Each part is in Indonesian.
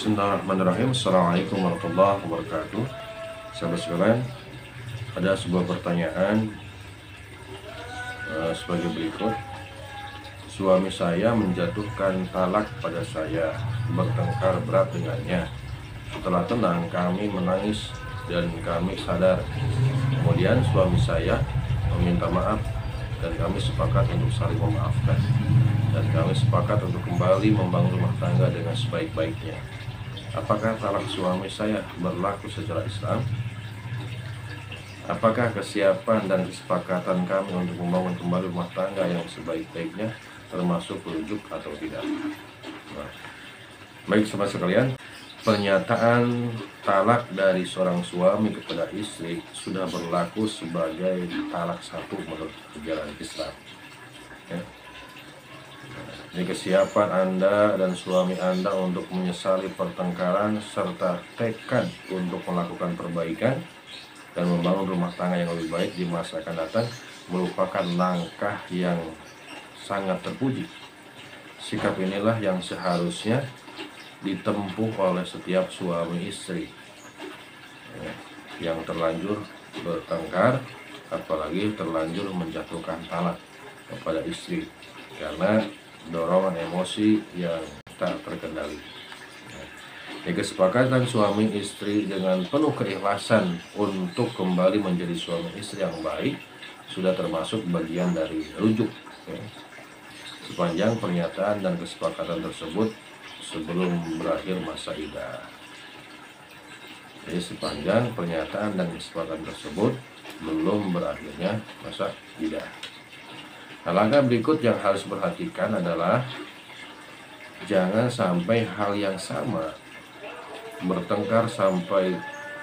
Bismillahirrahmanirrahim. Assalamualaikum warahmatullahi wabarakatuh. Sahabat sekalian, ada sebuah pertanyaan sebagai berikut. Suami saya menjatuhkan talak pada saya, bertengkar berat dengannya. Setelah tenang, kami menangis dan kami sadar. Kemudian suami saya meminta maaf dan kami sepakat untuk saling memaafkan. Dan kami sepakat untuk kembali membangun rumah tangga dengan sebaik-baiknya. Apakah talak suami saya berlaku secara Islam? Apakah kesiapan dan kesepakatan kami untuk membangun kembali rumah tangga yang sebaik-baiknya termasuk rujuk atau tidak? Nah, baik sahabat sekalian, pernyataan talak dari seorang suami kepada istri sudah berlaku sebagai talak satu menurut ajaran Islam. Ya. Jadi kesiapan Anda dan suami Anda untuk menyesali pertengkaran serta tekad untuk melakukan perbaikan dan membangun rumah tangga yang lebih baik di masa akan datang merupakan langkah yang sangat terpuji. Sikap inilah yang seharusnya ditempuh oleh setiap suami istri yang terlanjur bertengkar, apalagi terlanjur menjatuhkan talak kepada istri karena dorongan emosi yang tak terkendali. Kesepakatan suami istri dengan penuh keikhlasan untuk kembali menjadi suami istri yang baik sudah termasuk bagian dari rujuk. Sepanjang pernyataan dan kesepakatan tersebut sebelum berakhir masa iddah. Jadi sepanjang pernyataan dan kesepakatan tersebut belum berakhirnya masa iddah. Langkah berikut yang harus diperhatikan adalah jangan sampai hal yang sama bertengkar sampai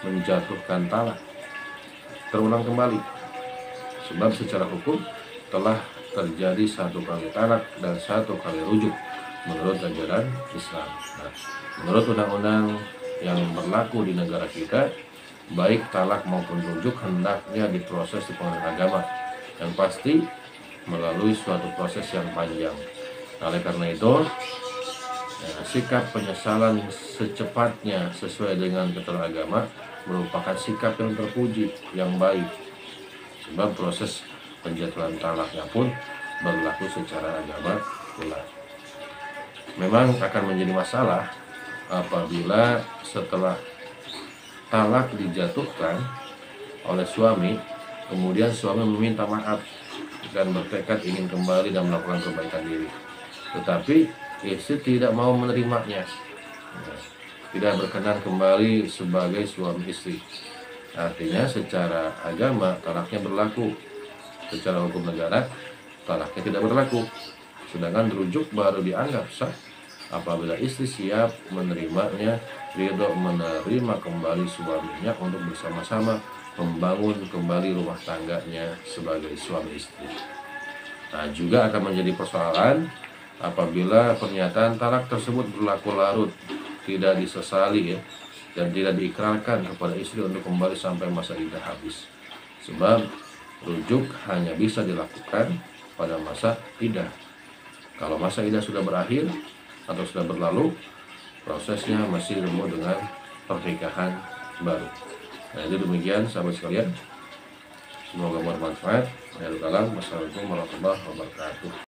menjatuhkan talak terulang kembali, sebab secara hukum telah terjadi satu kali talak dan satu kali rujuk menurut ajaran Islam. Nah, menurut undang-undang yang berlaku di negara kita, baik talak maupun rujuk hendaknya diproses di pengadilan agama yang pasti melalui suatu proses yang panjang. Oleh karena itu, sikap penyesalan secepatnya sesuai dengan ketentuan agama merupakan sikap yang terpuji, yang baik. Sebab proses penjatuhan talaknya pun berlaku secara agama pula. Memang akan menjadi masalah apabila setelah talak dijatuhkan oleh suami, kemudian suami meminta maaf dan bertekad ingin kembali dan melakukan perbaikan diri, tetapi istri tidak mau menerimanya, tidak berkenan kembali sebagai suami istri. Artinya secara agama talaknya berlaku, secara hukum negara talaknya tidak berlaku, sedangkan rujuk baru dianggap sah apabila istri siap menerimanya, ridho menerima kembali suaminya untuk bersama-sama membangun kembali rumah tangganya sebagai suami istri. Nah, juga akan menjadi persoalan apabila pernyataan talak tersebut berlaku larut, tidak disesali dan tidak diikrarkan kepada istri untuk kembali sampai masa iddah habis. Sebab rujuk hanya bisa dilakukan pada masa iddah. Kalau masa iddah sudah berakhir atau sudah berlalu, prosesnya masih bertemu dengan pernikahan baru. Nah, itu demikian sahabat sekalian. Semoga bermanfaat. Wassalamualaikum warahmatullahi wabarakatuh.